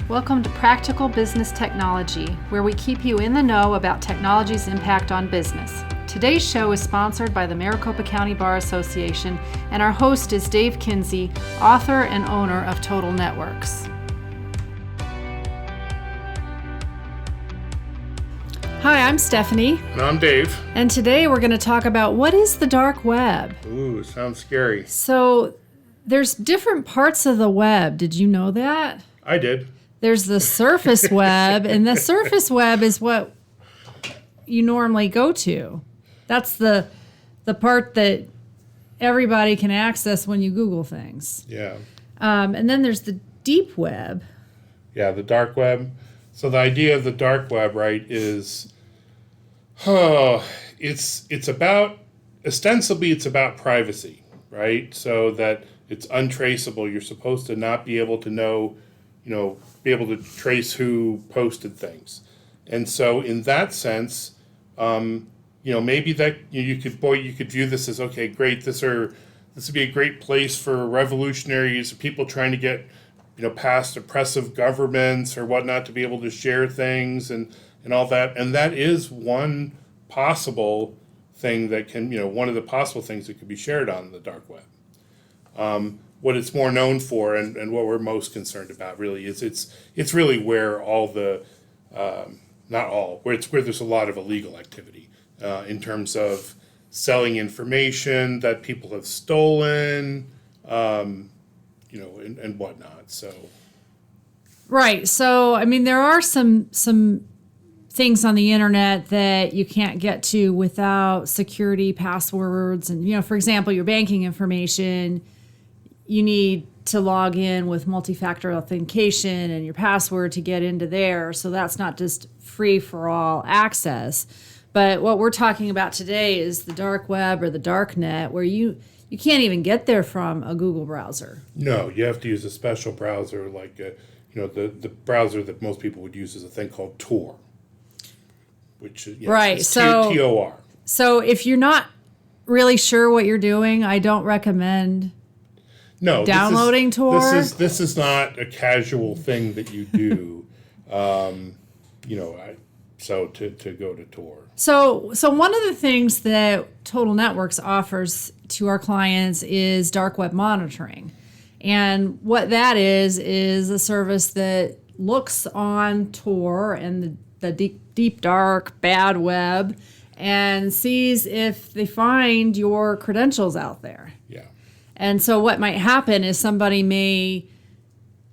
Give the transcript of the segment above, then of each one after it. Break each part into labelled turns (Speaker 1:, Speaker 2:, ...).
Speaker 1: Welcome to Practical Business Technology, where we keep you in the know about technology's impact on business. Today's show is sponsored by the Maricopa County Bar Association, and our host is Dave Kinsey, author and owner of Total Networks. Hi, I'm Stephanie.
Speaker 2: And I'm Dave.
Speaker 1: And today we're going to talk about what is the dark web.
Speaker 2: Ooh, sounds scary.
Speaker 1: So there's different parts of the web. Did you know that?
Speaker 2: I did.
Speaker 1: There's the surface web, and the surface web is what you normally go to. That's the part that everybody can access when you Google things.
Speaker 2: Yeah.
Speaker 1: And then there's the deep web.
Speaker 2: Yeah, the dark web. So the idea of the dark web, right, is, it's about, ostensibly it's about privacy, right? So that it's untraceable. You're supposed to not be able to know, be able to trace who posted things. And so in that sense, maybe that you could view this as, okay, great, this would be a great place for revolutionaries, people trying to get, past oppressive governments or whatnot to be able to share things and all that. And that is one possible thing that can, one of the possible things that could be shared on the dark web. What it's more known for and what we're most concerned about really is it's really where all the, not all, where there's a lot of illegal activity in terms of selling information that people have stolen, and whatnot. So,
Speaker 1: right. So, I mean, there are some things on the internet that you can't get to without security passwords. And, for example, your banking information, you need to log in with multi-factor authentication and your password to get into there. So that's not just free for all access. But what we're talking about today is the dark web or the dark net, where you can't even get there from a Google browser.
Speaker 2: No, you have to use a special browser, like the browser that most people would use is a thing called Tor, which
Speaker 1: right. So
Speaker 2: Tor.
Speaker 1: So if you're not really sure what you're doing, I don't recommend downloading Tor.
Speaker 2: This is not a casual thing that you do. So to go to Tor.
Speaker 1: So one of the things that Total Networks offers to our clients is dark web monitoring. And what that is a service that looks on Tor and the deep, dark, bad web and sees if they find your credentials out there.
Speaker 2: Yeah.
Speaker 1: And so what might happen is somebody may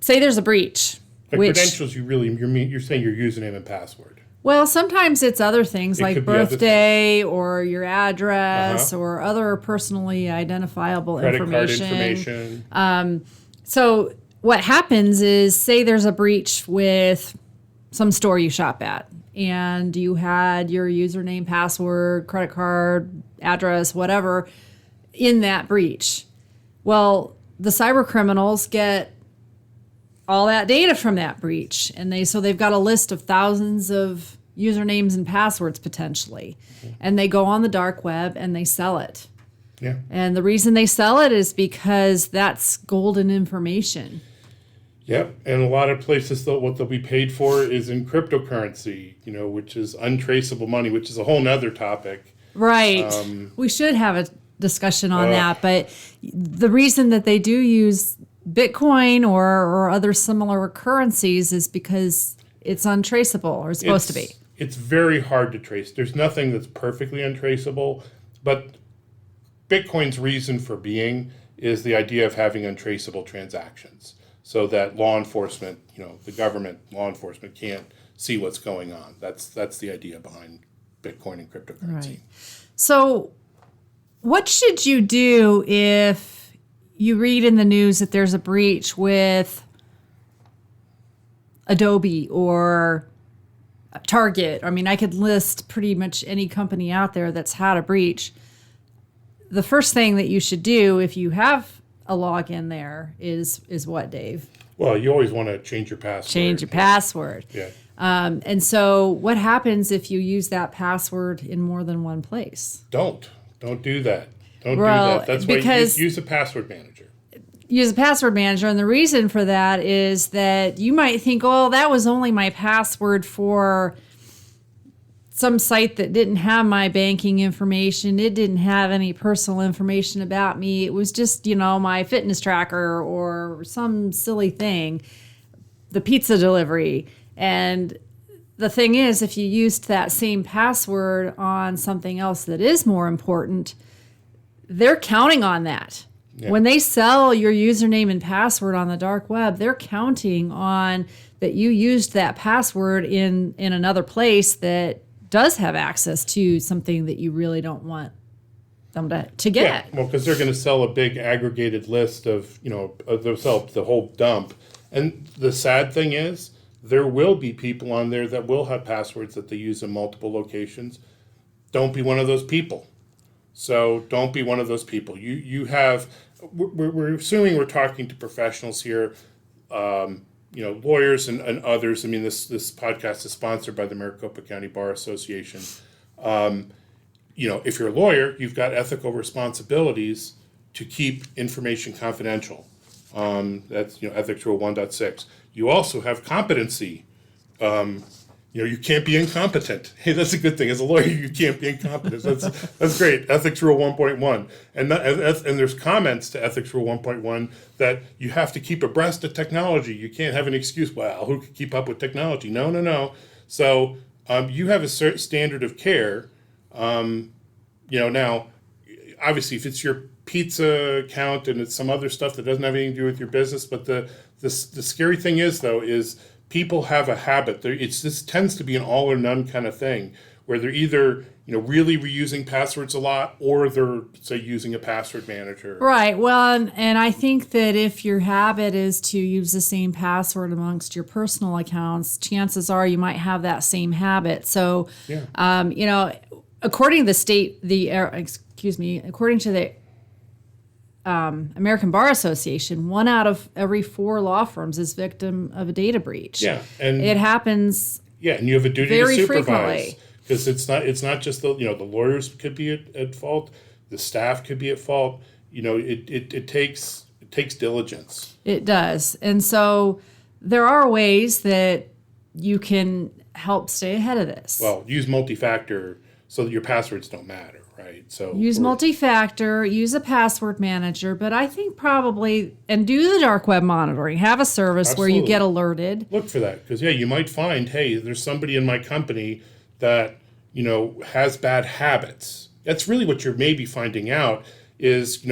Speaker 1: say there's a breach.
Speaker 2: Credentials, you're saying your username and password.
Speaker 1: Well, sometimes it's other things like birthday or your address or other personally identifiable information.
Speaker 2: Credit card information.
Speaker 1: So what happens is, say there's a breach with some store you shop at, and you had your username, password, credit card, address, whatever, in that breach. Well, the cyber criminals get all that data from that breach, and they've got a list of thousands of usernames and passwords potentially, and they go on the dark web and they sell it.
Speaker 2: Yeah.
Speaker 1: And the reason they sell it is because that's golden information.
Speaker 2: Yep. And a lot of places, what they'll be paid for is in cryptocurrency, which is untraceable money, which is a whole nother topic.
Speaker 1: Right. We should have a discussion on that, but the reason that they do use Bitcoin or other similar currencies is because it's untraceable, or it's supposed to be.
Speaker 2: It's very hard to trace. There's nothing that's perfectly untraceable, but Bitcoin's reason for being is the idea of having untraceable transactions, so that law enforcement, the government law enforcement can't see what's going on. That's the idea behind Bitcoin and cryptocurrency.
Speaker 1: Right. So what should you do if you read in the news that there's a breach with Adobe or Target? I mean, I could list pretty much any company out there that's had a breach. The first thing that you should do if you have a login there is what, Dave?
Speaker 2: Well, you always want to change your password.
Speaker 1: Change your password.
Speaker 2: Yeah.
Speaker 1: And so what happens if you use that password in more than one place?
Speaker 2: Don't do that. Don't do that. That's why you use a password manager.
Speaker 1: use a password manager. And the reason for that is that you might think, oh, that was only my password for some site that didn't have my banking information. It didn't have any personal information about me. It was just, my fitness tracker or some silly thing, the pizza delivery. And the thing is, if you used that same password on something else that is more important, they're counting on that. Yeah. When they sell your username and password on the dark web, they're counting on that you used that password in another place that does have access to something that you really don't want them to get.
Speaker 2: Yeah, well, because they're going to sell a big aggregated list of, they'll sell the whole dump. And the sad thing is, there will be people on there that will have passwords that they use in multiple locations. Don't be one of those people. So don't be one of those people. You have, we're assuming we're talking to professionals here, lawyers and others. I mean, this podcast is sponsored by the Maricopa County Bar Association. If you're a lawyer, you've got ethical responsibilities to keep information confidential. That's, Ethics Rule 1.6. You also have competency. You can't be incompetent. Hey, that's a good thing. As a lawyer, you can't be incompetent. That's great. Ethics Rule 1.1. And there's comments to Ethics Rule 1.1 that you have to keep abreast of technology. You can't have an excuse, well, who could keep up with technology? No. So you have a certain standard of care. Now, obviously, if it's your pizza account and it's some other stuff that doesn't have anything to do with your business, but the scary thing is people have a habit. This tends to be an all or none kind of thing, where they're either really reusing passwords a lot, or they're, say, using a password manager.
Speaker 1: Right. Well, and I think that if your habit is to use the same password amongst your personal accounts, chances are you might have that same habit. So, according to the American Bar Association, 1 out of every 4 law firms is victim of a data breach.
Speaker 2: Yeah, and
Speaker 1: it happens.
Speaker 2: Yeah, and you have a duty
Speaker 1: very
Speaker 2: to supervise,
Speaker 1: frequently,
Speaker 2: because it's not just the lawyers could be at fault, the staff could be at fault. It takes diligence.
Speaker 1: It does, and so there are ways that you can help stay ahead of this.
Speaker 2: Well, use multi-factor so that your passwords don't matter. Right. So
Speaker 1: use multi-factor, use a password manager, but I think probably, and do the dark web monitoring, have a service
Speaker 2: Absolutely.
Speaker 1: Where you get alerted.
Speaker 2: Look for that, because you might find, hey, there's somebody in my company that, has bad habits. That's really what you're maybe finding out is,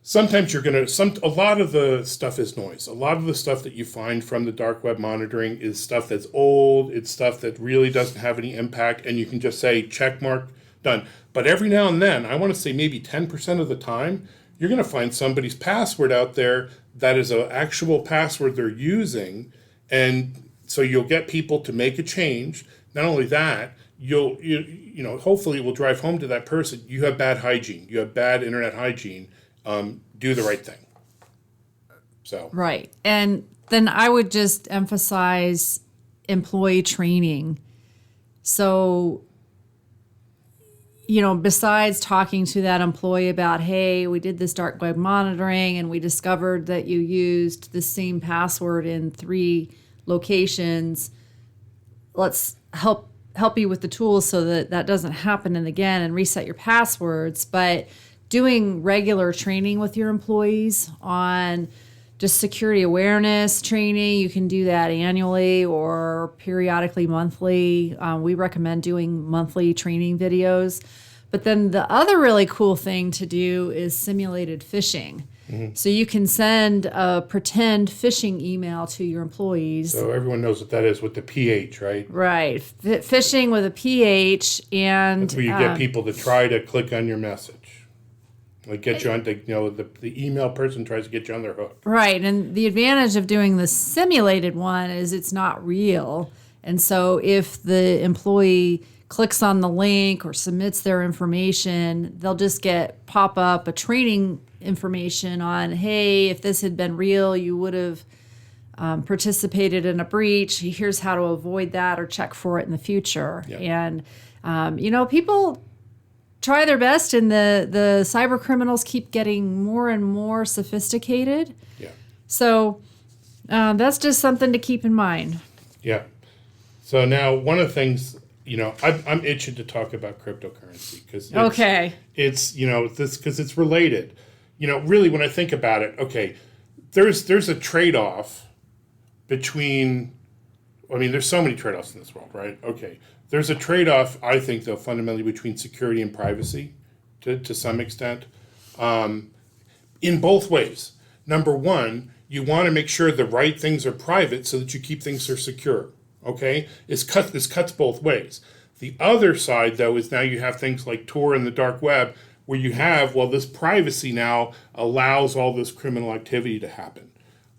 Speaker 2: sometimes a lot of the stuff is noise. A lot of the stuff that you find from the dark web monitoring is stuff that's old. It's stuff that really doesn't have any impact. And you can just say, check mark, done. But every now and then, I want to say maybe 10% of the time, you're going to find somebody's password out there that is an actual password they're using. And so you'll get people to make a change. Not only that, hopefully it will drive home to that person, you have bad hygiene. You have bad internet hygiene. Do the right thing. So
Speaker 1: Right. And then I would just emphasize employee training. So, besides talking to that employee about, hey, we did this dark web monitoring and we discovered that you used the same password in 3 locations, let's help you with the tools so that doesn't happen again, and reset your passwords. But doing regular training with your employees on just security awareness training, you can do that annually or periodically monthly. We recommend doing monthly training videos. But then the other really cool thing to do is simulated phishing. Mm-hmm. So you can send a pretend phishing email to your employees.
Speaker 2: So everyone knows what that is with the PH, right?
Speaker 1: Right. Phishing with a PH, and
Speaker 2: that's where you get people to try to click on your message. Like get you on, the email person tries to get you on their hook.
Speaker 1: Right, and the advantage of doing the simulated one is it's not real. And so if the employee clicks on the link or submits their information, they'll just pop up a training information on, hey, if this had been real, you would have participated in a breach. Here's how to avoid that or check for it in the future. Yep. And, people try their best, and the cyber criminals keep getting more and more sophisticated.
Speaker 2: Yeah.
Speaker 1: So that's just something to keep in mind.
Speaker 2: Yeah. So now one of the things, I'm itching to talk about cryptocurrency because it's because it's related. Really, when I think about it, okay, there's a trade-off between. I mean, there's so many trade-offs in this world, right? Okay, there's a trade-off, I think, though, fundamentally between security and privacy, to some extent, in both ways. Number one, you want to make sure the right things are private so that you keep things secure. Okay, this cuts both ways. The other side, though, is now you have things like Tor and the dark web, where you have this privacy now allows all this criminal activity to happen.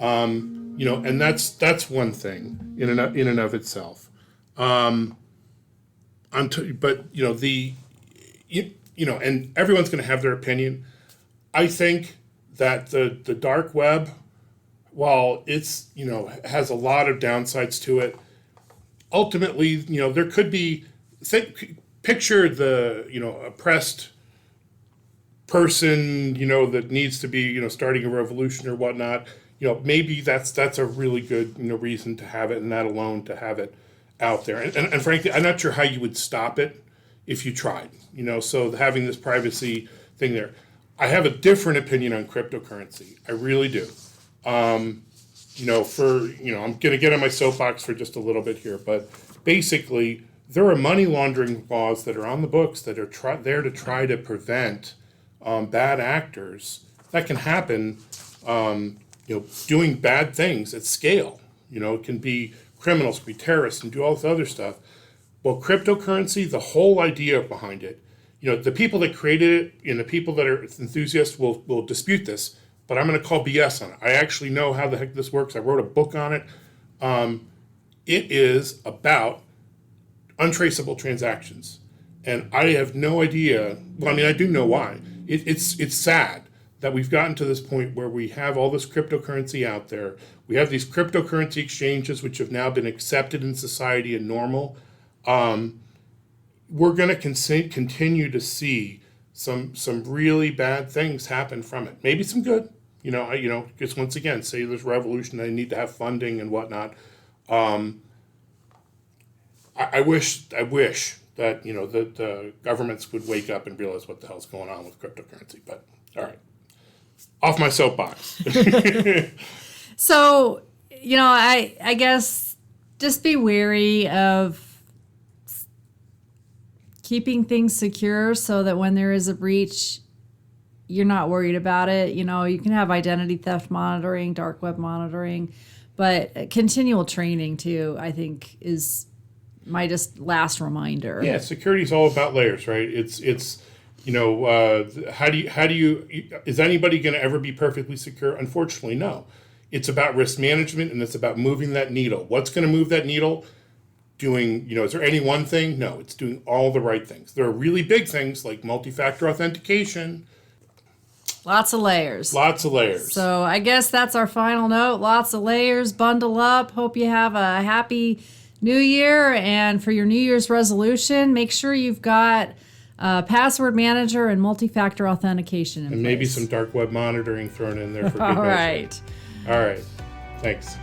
Speaker 2: And that's one thing in and of itself. And everyone's going to have their opinion. I think that the dark web, while it's has a lot of downsides to it, ultimately there could be picture the oppressed person that needs to be starting a revolution or whatnot. Maybe that's a really good reason to have it, and that alone to have it out there. And frankly, I'm not sure how you would stop it if you tried. So having this privacy thing there, I have a different opinion on cryptocurrency. I really do. I'm going to get on my soapbox for just a little bit here, but basically, there are money laundering laws that are on the books that are there to try to prevent bad actors that can happen. Doing bad things at scale. It can be criminals, it can be terrorists, and do all this other stuff. Well, cryptocurrency, the whole idea behind it, the people that created it and the people that are enthusiasts will dispute this, but I'm going to call BS on it. I actually know how the heck this works. I wrote a book on it. It is about untraceable transactions. And I have no idea. Well, I mean, I do know why. It's sad that we've gotten to this point where we have all this cryptocurrency out there. We have these cryptocurrency exchanges, which have now been accepted in society and normal. We're going to continue to see some really bad things happen from it. Maybe some good. Because once again, say there's revolution, they need to have funding and whatnot. I wish that that the governments would wake up and realize what the hell's going on with cryptocurrency. But all right. Off my soapbox.
Speaker 1: So, I guess just be wary of keeping things secure so that when there is a breach, you're not worried about it. You can have identity theft monitoring, dark web monitoring, but continual training too, I think, is my just last reminder.
Speaker 2: Yeah, security is all about layers, right? It's how do you is anybody going to ever be perfectly secure? Unfortunately, no. It's about risk management, and it's about moving that needle. What's going to move that needle? Is there any one thing? No, it's doing all the right things. There are really big things like multi-factor authentication.
Speaker 1: Lots of layers.
Speaker 2: Lots of layers.
Speaker 1: So I guess that's our final note. Lots of layers. Bundle up. Hope you have a happy New Year. And for your New Year's resolution, make sure you've got password manager and multi-factor authentication in place.
Speaker 2: And maybe some dark web monitoring thrown in there for good
Speaker 1: All
Speaker 2: measure.
Speaker 1: right.
Speaker 2: All right. Thanks.